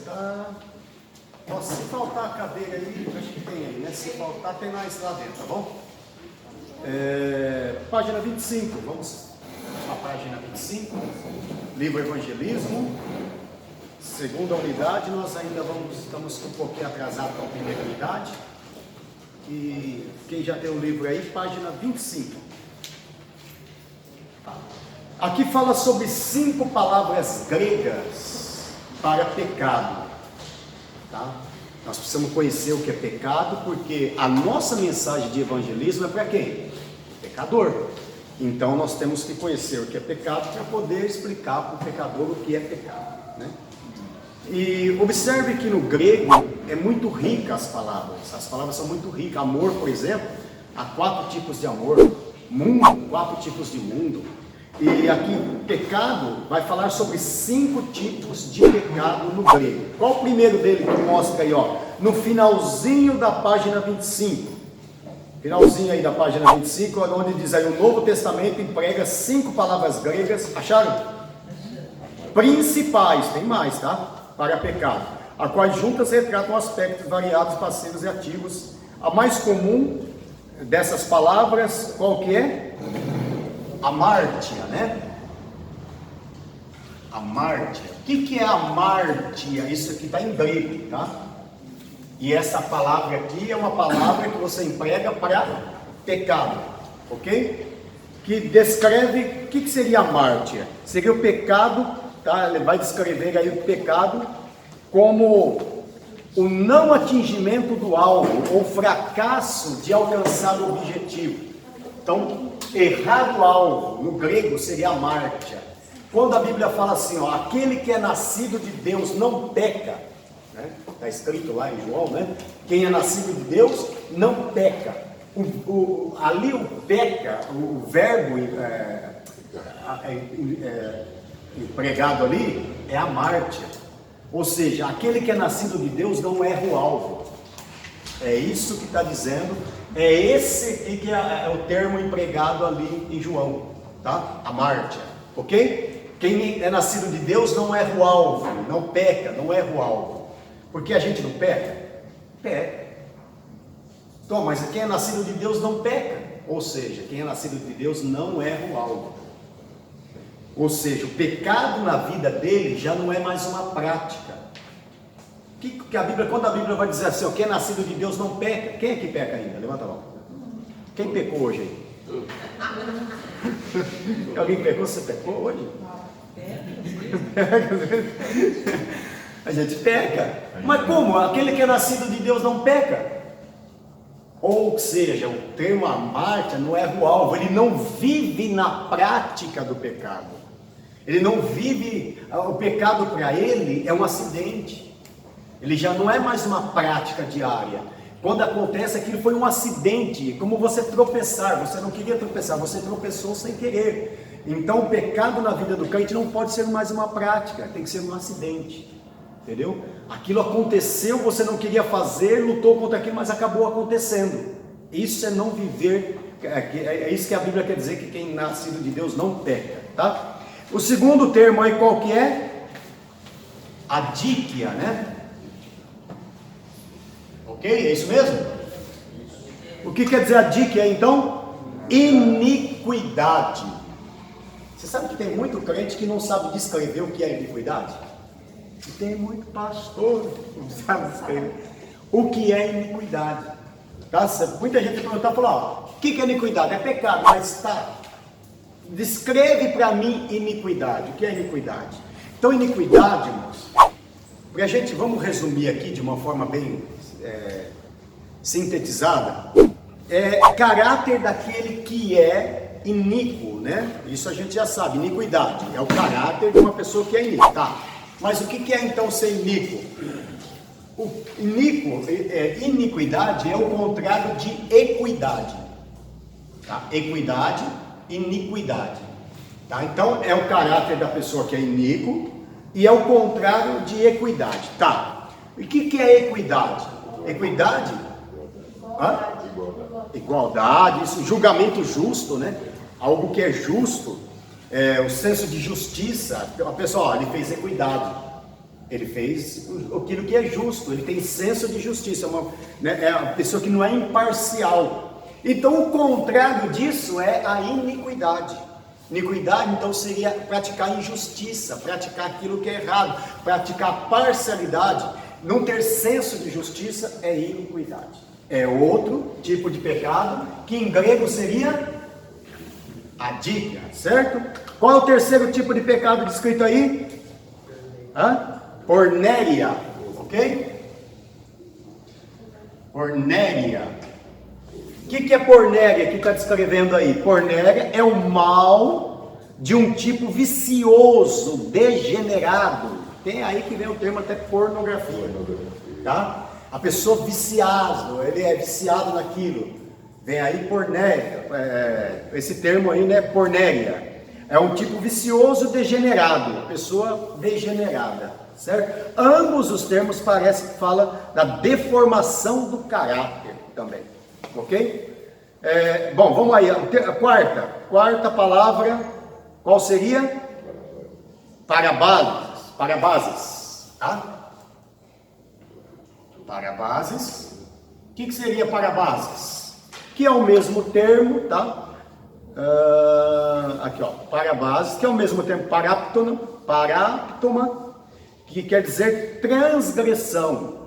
Tá. Ó, se faltar a cadeira aí, acho que tem aí, né? Se faltar, tem mais lá dentro, tá bom? Página 25, vamos à página 25, livro Evangelismo, segunda unidade. Nós ainda estamos um pouquinho atrasados com a primeira unidade. E quem já tem o livro aí, página 25. Aqui fala sobre 5 palavras gregas para pecado. Tá? Nós precisamos conhecer o que é pecado, porque a nossa mensagem de evangelismo é para quem? Pecador. Então nós temos que conhecer o que é pecado para poder explicar para o pecador o que é pecado, né? E observe que no grego é muito rica as palavras são muito ricas. Amor, por exemplo, há 4 tipos de amor. Mundo, 4 tipos de mundo. E aqui, pecado, vai falar sobre 5 tipos de pecado no grego. Qual o primeiro dele que mostra aí, ó? No finalzinho da página 25. Finalzinho aí da página 25, onde diz aí, o Novo Testamento emprega 5 palavras gregas, acharam? Principais, tem mais, tá? Para pecado, a quais juntas retratam aspectos variados, passivos e ativos. A mais comum dessas palavras, qual que é? Amártia, né? Amártia. O que é amártia? Isso aqui está em grego, tá? E essa palavra aqui é uma palavra que você emprega para pecado, ok? Que descreve, o que seria amártia? Seria o pecado, tá? Ele vai descrever aí o pecado como o não atingimento do alvo, ou fracasso de alcançar o objetivo. Então, errar o alvo, no grego, seria amártia. Quando a Bíblia fala assim, ó, aquele que é nascido de Deus não peca, né? Está escrito lá em João, né? Quem é nascido de Deus não peca. Ali o peca, o verbo empregado ali é amártia. Ou seja, aquele que é nascido de Deus não erra o alvo. É isso que está dizendo. É esse que é o termo empregado ali em João, tá? Amártia, ok? Quem é nascido de Deus não erra o alvo, não peca, não erra o alvo. Porque a gente não peca? Peca. Então, mas quem é nascido de Deus não peca. Ou seja, quem é nascido de Deus não erra o alvo. Ou seja, o pecado na vida dele já não é mais uma prática. Que a Bíblia, quando a Bíblia vai dizer assim, ó, quem é nascido de Deus não peca. Quem é que peca ainda? Levanta a mão. Quem pecou hoje aí? Alguém pecou? Você pecou hoje? A gente peca. Mas como? Aquele que é nascido de Deus não peca. Ou seja, o termo amártia não é o alvo. Ele não vive na prática do pecado. Ele não vive, o pecado para ele é um acidente. Ele já não é mais uma prática diária. Quando acontece aquilo foi um acidente, como você tropeçar. Você não queria tropeçar, você tropeçou sem querer. Então o pecado na vida do crente não pode ser mais uma prática, tem que ser um acidente. Entendeu? Aquilo aconteceu, você não queria fazer, lutou contra aquilo, mas acabou acontecendo. Isso é não viver, é isso que a Bíblia quer dizer, que quem é nascido de Deus não peca, tá? O segundo termo aí qual que é? Adíquia, né? Ok? É isso mesmo? O que quer dizer adíquia então? Iniquidade. Você sabe que tem muito crente que não sabe descrever o que é iniquidade? E tem muito pastor que não sabe descrever o que é iniquidade. Tá? Muita gente pergunta, fala, ó, o que é iniquidade? É pecado, mas tá. Descreve para mim iniquidade. O que é iniquidade? Então, iniquidade, irmãos, pra gente, vamos resumir aqui de uma forma bem sintetizada, é caráter daquele que é iníquo, né? Isso a gente já sabe, iniquidade é o caráter de uma pessoa que é iníquo, tá? Mas o que é então ser iníquo? O iniquidade é o contrário de equidade, tá? Equidade, iniquidade, tá? Então é o caráter da pessoa que é iníquo e é o contrário de equidade, tá? E o que é equidade? Equidade? Igualdade, isso, julgamento justo, né? Algo que é justo, o senso de justiça. A pessoa, ele fez equidade. Ele fez aquilo que é justo, ele tem senso de justiça, é uma pessoa que não é imparcial. Então o contrário disso é a iniquidade. Iniquidade então seria praticar injustiça, praticar aquilo que é errado, praticar parcialidade, não ter senso de justiça é iniquidade. É outro tipo de pecado que em grego seria adikia, certo? Qual é o terceiro tipo de pecado descrito aí? Pornéia, ok? Pornéia. O que é pornéia que está descrevendo aí? Pornéia é o mal de um tipo vicioso, degenerado. Tem aí que vem o termo até pornografia, tá? A pessoa viciada, ele é viciado naquilo. Vem aí pornéia, esse termo aí, né, pornéia. É um tipo vicioso degenerado, pessoa degenerada, certo? Ambos os termos parecem que falam da deformação do caráter também, ok? Bom, vamos aí, a quarta palavra, qual seria? Parabases, tá? Parabases, o que seria parabases? Que é o mesmo termo, tá? Aqui ó, parabases, que é o mesmo termo paráptoma, que quer dizer transgressão,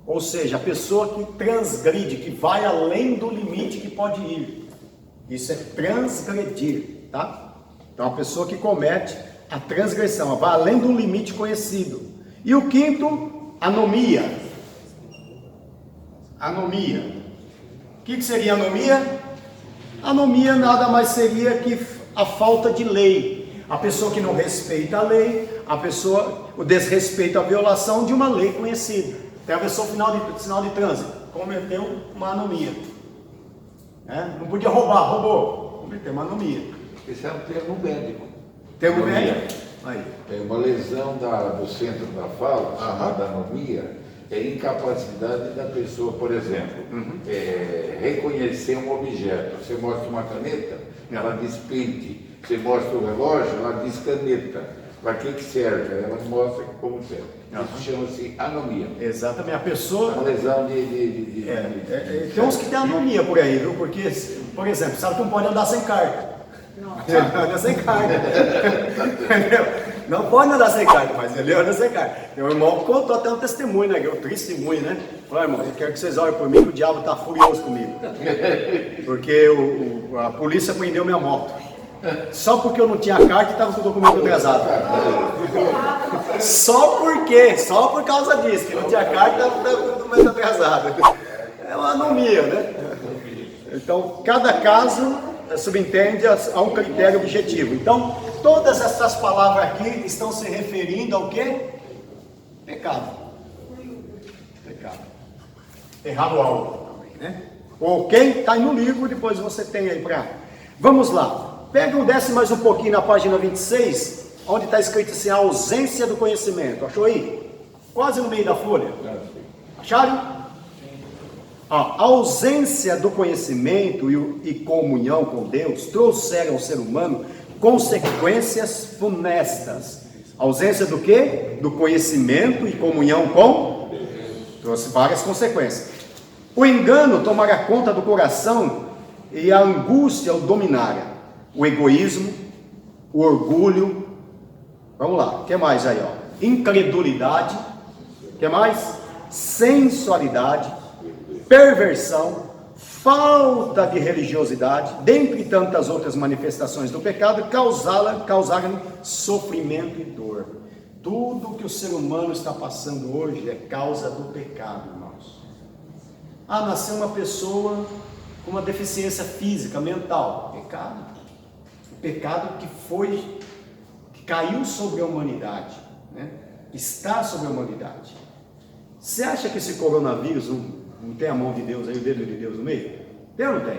ou seja, a pessoa que transgride, que vai além do limite que pode ir, isso é transgredir, tá? Então a pessoa que comete a transgressão, vai além do limite conhecido. E o quinto, anomia. Anomia, o que seria anomia? Anomia nada mais seria que a falta de lei, a pessoa que não respeita a lei, o desrespeito, a violação de uma lei conhecida. Tem a pessoa sinal de trânsito, cometeu uma anomia, não podia roubar, roubou, cometeu uma anomia. Esse é um termo médico. Termo médico? Aí. É uma lesão do centro da fala, chamada anomia. É incapacidade da pessoa, por exemplo, reconhecer um objeto. Você mostra uma caneta, ela diz pente. Você mostra o relógio, ela diz caneta. Para que serve? Ela mostra como serve. Isso chama-se anomia. Exatamente, a pessoa... Uma lesão tem uns que tem anomia por aí, viu? Porque, por exemplo, sabe que não pode andar sem carta. Não anda sem carta. Entendeu? Não pode andar sem carta, mas ele anda sem carta. Meu irmão contou até um testemunho, né? Um testemunho, né? Falou, irmão, eu quero que vocês olhem por mim, que o diabo está furioso comigo. Porque a polícia prendeu minha moto. Só porque eu não tinha carta e estava com o documento atrasado. Só por causa disso, que não tinha carta e estava com o documento atrasado. É uma anomia, né? Então, cada caso subentende a um critério objetivo. Então, todas essas palavras aqui estão se referindo ao quê? Pecado. Pecado. Errado algo também, né? Ok? Está aí no livro, depois você tem aí para... Vamos lá. Pega desce mais um pouquinho na página 26, onde está escrito assim, a ausência do conhecimento. Achou aí? Quase no meio da folha. Acharam? A ausência do conhecimento e comunhão com Deus trouxeram ao ser humano consequências funestas. A ausência do quê? Do conhecimento e comunhão com Deus. Trouxe várias consequências. O engano tomará conta do coração e a angústia o dominará. O egoísmo, o orgulho. Vamos lá, o que mais aí? Incredulidade. O que mais? Sensualidade. Perversão, falta de religiosidade, dentre tantas outras manifestações do pecado, causaram sofrimento e dor. Tudo que o ser humano está passando hoje é causa do pecado, irmãos. Nasceu uma pessoa com uma deficiência física, mental, pecado. O pecado que caiu sobre a humanidade, né? Está sobre a humanidade. Você acha que esse coronavírus não tem a mão de Deus aí, o dedo de Deus no meio? Tem ou não tem?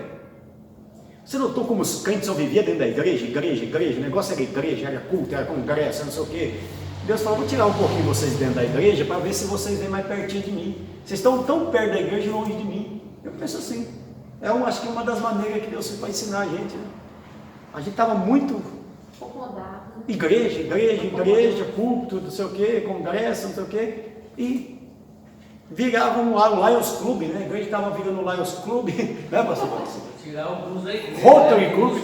Você notou como os crentes só viviam dentro da igreja, o negócio era igreja, era culto, era congresso, não sei o quê. Deus falou, vou tirar um pouquinho vocês dentro da igreja para ver se vocês vêm mais pertinho de mim. Vocês estão tão perto da igreja e longe de mim. Eu penso assim, acho que uma das maneiras que Deus fez para ensinar a gente, né? A gente estava muito Igreja, púlpito, não sei o que, congresso, não sei o que, e viravam o Lions Club, né? A igreja estava virando o Lions Club, né, pastor? Tirar alguns aí. Rotary Club,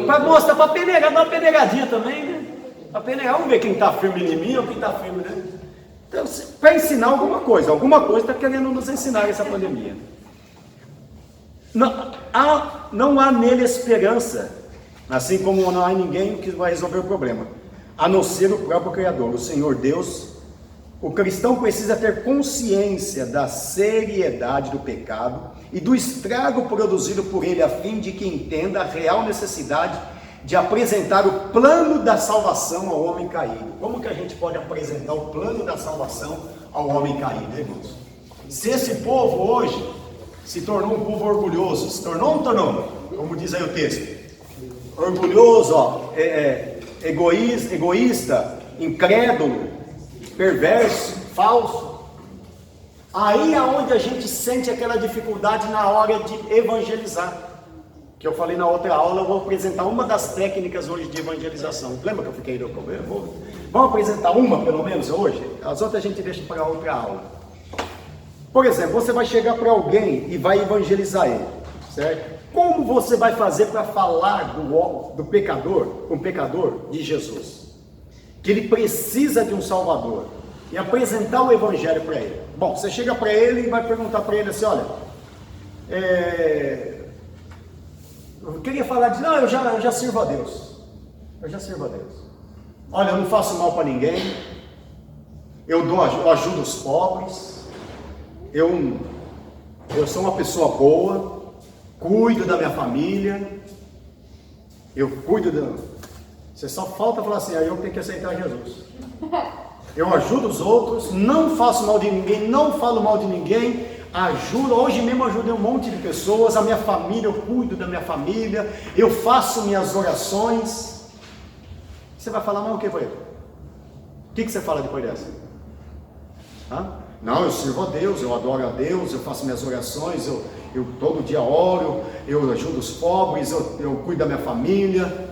para mostrar, para peneirar, dar uma peneiradinha também, né? Para peneirar, vamos ver quem está firme em mim ou quem está firme, né? Então, para ensinar alguma coisa está querendo nos ensinar essa pandemia. Não há nele esperança, assim como não há ninguém que vai resolver o problema, a não ser o próprio Criador, o Senhor Deus. O cristão precisa ter consciência da seriedade do pecado e do estrago produzido por ele, a fim de que entenda a real necessidade de apresentar o plano da salvação ao homem caído. Como que a gente pode apresentar o plano da salvação ao homem caído, irmãos? Se esse povo hoje se tornou um povo orgulhoso, se tornou ou não tornou? Como diz aí o texto, orgulhoso, egoísta, incrédulo, perverso, falso. Aí é onde a gente sente aquela dificuldade na hora de evangelizar. Que eu falei na outra aula, eu vou apresentar uma das técnicas hoje de evangelização. Lembra que eu fiquei vamos apresentar uma pelo menos hoje? As outras a gente deixa para outra aula. Por exemplo, você vai chegar para alguém e vai evangelizar ele, certo? Como você vai fazer para falar do pecador, um pecador de Jesus? Que ele precisa de um Salvador e apresentar o Evangelho para ele. Bom, você chega para ele e vai perguntar para ele assim, olha, eu queria falar de, não, eu já sirvo a Deus, olha, eu não faço mal para ninguém, eu ajudo os pobres, eu sou uma pessoa boa, cuido da minha família, você só falta falar assim, aí eu tenho que aceitar Jesus. Eu ajudo os outros, não faço mal de ninguém, não falo mal de ninguém, ajudo, hoje mesmo ajudei um monte de pessoas, a minha família, eu cuido da minha família, eu faço minhas orações. Você vai falar mal o que para ele? O que você fala depois dessa? Não, eu sirvo a Deus, eu adoro a Deus, eu faço minhas orações, eu todo dia oro, eu ajudo os pobres, eu cuido da minha família,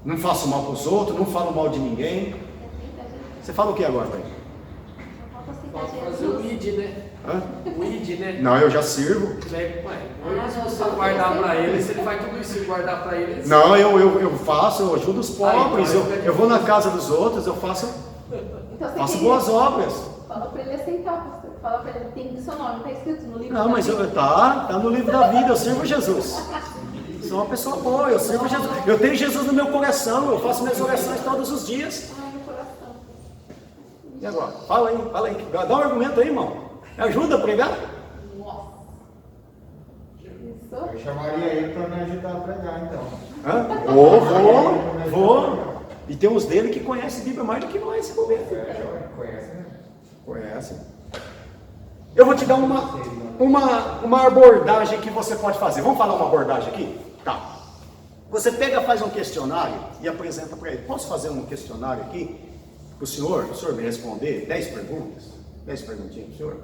não faço mal para os outros, não falo mal de ninguém. Você fala o que agora, pai? Pode fazer o ID, né? O ID, né? Não, eu já sirvo. Se você guardar para ele, se ele faz tudo isso e guardar para ele... Não, eu faço, eu ajudo os pobres, eu vou na casa dos outros, eu faço boas obras. Fala para ele aceitar, pastor. Fala para ele, tem o seu nome, está escrito no livro. Não, mas tá no livro da vida, eu sirvo Jesus. Sou uma pessoa boa, eu sirvo Jesus. Eu tenho Jesus no meu coração, eu faço minhas orações todos os dias. E agora? Fala aí. Dá um argumento aí, irmão. Me ajuda a pregar? Nossa. Eu chamaria ele para me ajudar a pregar, então. Vou. E tem uns dele que conhecem a Bíblia mais do que nós, esse governo. Conhece, né? Conhece. Eu vou te dar uma abordagem que você pode fazer. Vamos falar uma abordagem aqui? Tá. Você faz um questionário e apresenta para ele. Posso fazer um questionário aqui para o senhor me responder 10 perguntas? 10 perguntinhas para o senhor?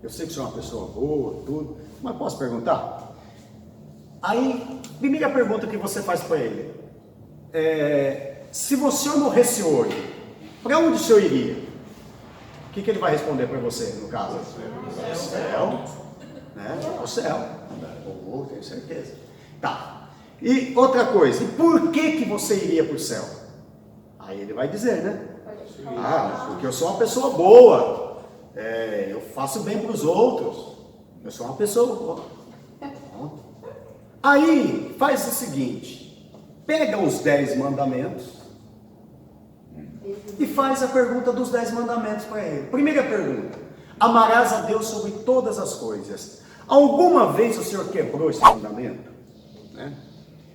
Eu sei que o senhor é uma pessoa boa, tudo, mas posso perguntar? Aí, primeira pergunta que você faz para ele se o senhor morresse hoje, para onde o senhor iria? O que ele vai responder para você, no caso? O céu, né? O céu. Tenho certeza. Tá. E outra coisa, e por que você iria para o céu? Aí ele vai dizer, né? Porque eu sou uma pessoa boa, eu faço bem para os outros, eu sou uma pessoa boa. Aí faz o seguinte, pega os 10 mandamentos e faz a pergunta dos 10 mandamentos para ele. Primeira pergunta, amarás a Deus sobre todas as coisas. Alguma vez o senhor quebrou esse mandamento? Né?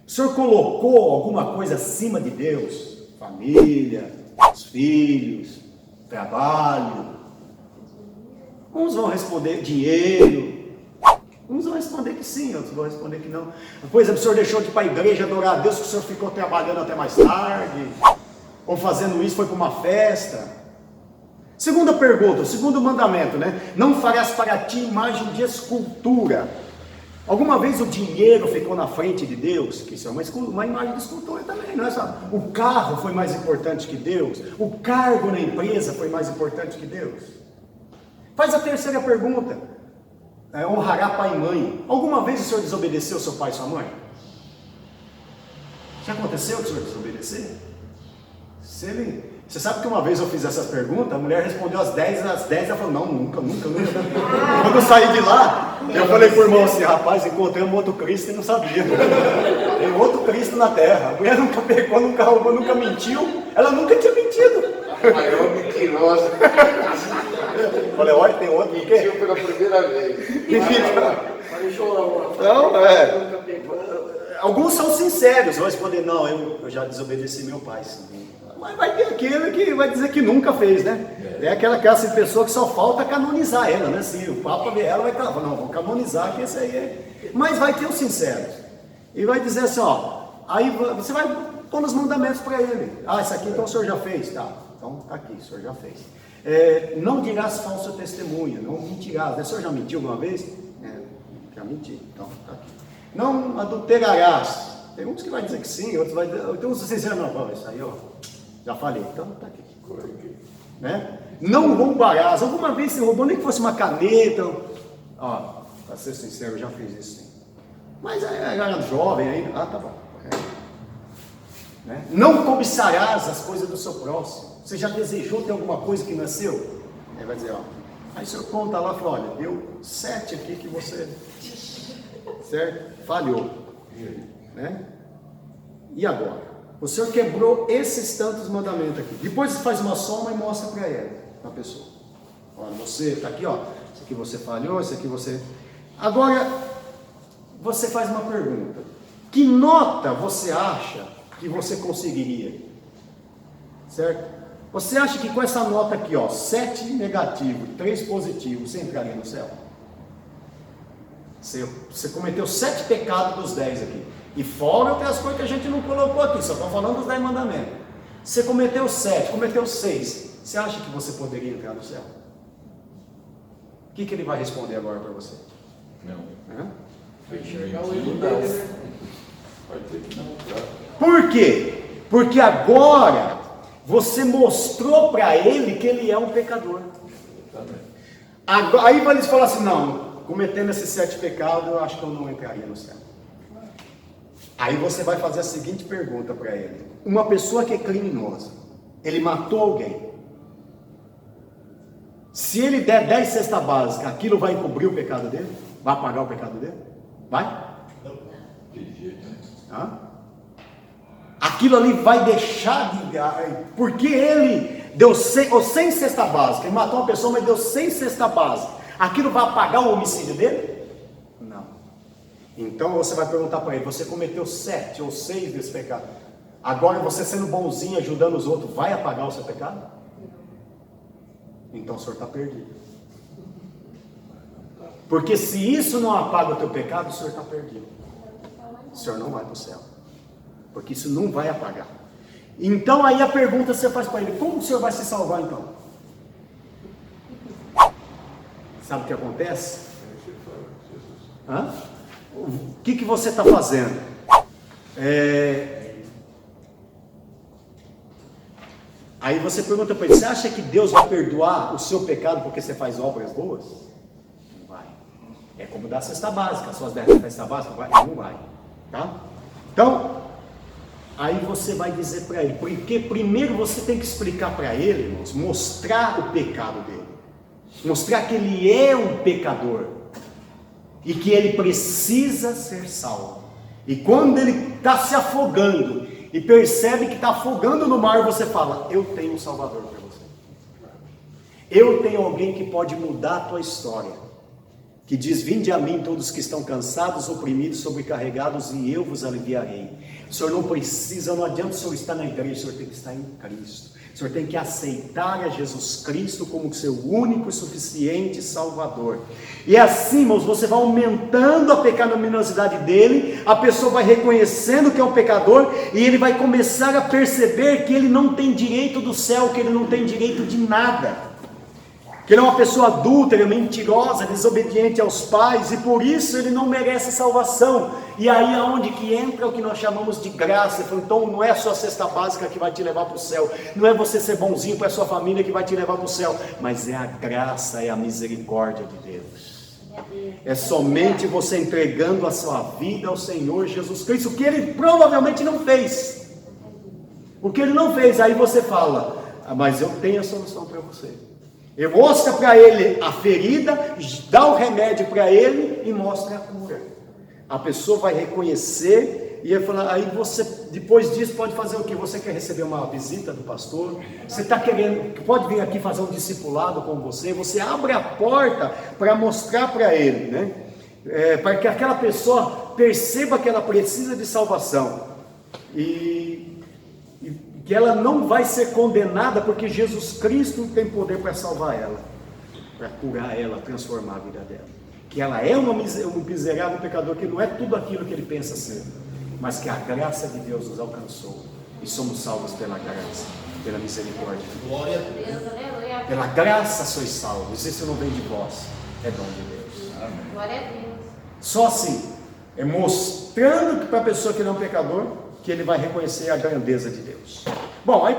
O senhor colocou alguma coisa acima de Deus? Família, os filhos, trabalho. Uns vão responder dinheiro. Uns vão responder que sim, outros vão responder que não. Por exemplo, o senhor deixou de ir para a igreja adorar a Deus, que o senhor ficou trabalhando até mais tarde, ou fazendo isso, foi para uma festa. Segunda pergunta, o segundo mandamento, né? Não farás para ti imagem de escultura. Alguma vez o dinheiro ficou na frente de Deus? Que isso é uma imagem de escultura também, não é só? O carro foi mais importante que Deus? O cargo na empresa foi mais importante que Deus? Faz a terceira pergunta. Honrará pai e mãe. Alguma vez o senhor desobedeceu seu pai e sua mãe? Já aconteceu o senhor desobedecer? Você sabe que uma vez eu fiz essa pergunta, a mulher respondeu às 10, ela falou, não, nunca. Quando eu saí de lá, eu falei pro irmão assim, rapaz, encontrei um outro Cristo e não sabia. Tem outro Cristo na terra. A mulher nunca pecou, nunca roubou, nunca mentiu. Ela nunca tinha mentido. A maior mentirosa. Falei, olha, tem outro. Mentiu pela primeira vez. Então, alguns são sinceros, vão responder, não, eu já desobedeci meu pai. Sim. Mas vai ter aquele que vai dizer que nunca fez, né? É aquela pessoa que só falta canonizar ela, né? Se o Papa ver ela, vai estar, não, vou canonizar que esse aí é. Mas vai ter os sinceros. E vai dizer assim, ó, aí você vai pôr nos mandamentos para ele. Ah, isso aqui então o senhor já fez? Tá, então tá aqui, o senhor já fez. Não dirás falso testemunho, não mentirás. O senhor já mentiu alguma vez? Já menti, então tá aqui. Não adulterarás. Tem uns que vai dizer que sim, outros vai dizer, tem uns que dizem, não, isso aí, ó, já falei, então tá aqui. Né? Não roubarás. Alguma vez você roubou, nem que fosse uma caneta. Ó, para ser sincero, eu já fiz isso sim. Mas era jovem ainda. Ah, tá bom. Né? Não cobiçarás as coisas do seu próximo. Você já desejou ter alguma coisa que não é seu? Aí vai dizer, ó. Aí o senhor conta lá e fala, olha, deu 7 aqui que você, certo? Falhou. Né? E agora? O senhor quebrou esses tantos mandamentos aqui. Depois você faz uma soma e mostra para ela, para a pessoa. Olha, você está aqui, ó. Isso aqui você falhou, isso aqui você. Agora, você faz uma pergunta. Que nota você acha que você conseguiria? Certo? Você acha que com essa nota aqui, ó, 7 negativo, 3 positivo, você entraria no céu? Você cometeu 7 pecados dos 10 aqui. E fora outras coisas que a gente não colocou aqui, só estão falando dos 10 mandamentos. Você cometeu 7, cometeu 6. Você acha que você poderia entrar no céu? O que ele vai responder agora para você? Não. Vai enxergar o erro dele, né? Vai ter que não, claro. Por quê? Porque agora você mostrou para ele que ele é um pecador. Agora, aí vai eles falar assim, não, cometendo esses 7 pecados, eu acho que eu não entraria no céu. Aí você vai fazer a seguinte pergunta para ele. Uma pessoa que é criminosa, ele matou alguém. Se ele der 10 cestas básicas, aquilo vai encobrir o pecado dele? Vai apagar o pecado dele? Vai? Hã? Aquilo ali vai deixar de... Porque ele deu 100 cestas básicas, ele matou uma pessoa, mas deu 100 cestas básicas. Aquilo vai apagar o homicídio dele? Não. Então você vai perguntar para ele, você cometeu 7 ou 6 desse pecado. Agora você sendo bonzinho, ajudando os outros, vai apagar o seu pecado? Então o senhor está perdido. Porque se isso não apaga o teu pecado, o senhor está perdido. O senhor não vai para o céu. Porque isso não vai apagar. Então aí a pergunta você faz para ele, como o senhor vai se salvar então? Sabe o que acontece? Hã? O que você está fazendo? Aí você pergunta para ele, você acha que Deus vai perdoar o seu pecado porque você faz obras boas? Não vai. É como dar a cesta básica, as suas 10 cesta básica, não vai. Tá? Então, aí você vai dizer para ele, porque primeiro você tem que explicar para ele, irmãos, mostrar o pecado dele. Mostrar que ele é um pecador. E que ele precisa ser salvo. E quando ele está se afogando e percebe que está afogando no mar, você fala, eu tenho um Salvador para você. Eu tenho alguém que pode mudar a tua história. Que diz, vinde a mim todos que estão cansados, oprimidos, sobrecarregados, e eu vos aliviarei. O senhor não precisa, não adianta o senhor estar na igreja, o senhor tem que estar em Cristo. O senhor tem que aceitar a Jesus Cristo como seu único e suficiente Salvador. E assim, irmãos, você vai aumentando a pecaminosidade dele, a pessoa vai reconhecendo que é um pecador, e ele vai começar a perceber que ele não tem direito do céu, que ele não tem direito de nada. que ele é uma pessoa adúltera, mentirosa, desobediente aos pais, e por isso ele não merece salvação. E aí é onde que entra o que nós chamamos de graça. Ele falou, então não é a sua cesta básica que vai te levar para o céu, não é você ser bonzinho para a sua família que vai te levar para o céu, mas é a graça, é a misericórdia de Deus. É somente você entregando a sua vida ao Senhor Jesus Cristo, o que ele provavelmente não fez. O que ele não fez, aí você fala, mas eu tenho a solução para você. Eu mostro para ele a ferida, dá o remédio para ele e mostra a cura. A pessoa vai reconhecer e vai falar, aí você, depois disso, pode fazer o que? Você quer receber uma visita do pastor? Você está querendo, pode vir aqui fazer um discipulado com você? Você abre a porta para mostrar para ele, né? Para que aquela pessoa perceba que ela precisa de salvação. E que ela não vai ser condenada, porque Jesus Cristo tem poder para salvar ela, para curar ela, transformar a vida dela. Que ela é um miserável pecador, que não é tudo aquilo que ele pensa ser, mas que a graça de Deus nos alcançou, e somos salvos pela graça, pela misericórdia. Glória a Deus. Pela graça sois salvos, isso não vem de vós, é dom de Deus. Glória a Deus. Só assim, é mostrando para a pessoa que não é um pecador, que ele vai reconhecer a grandeza de Deus. Bom, aí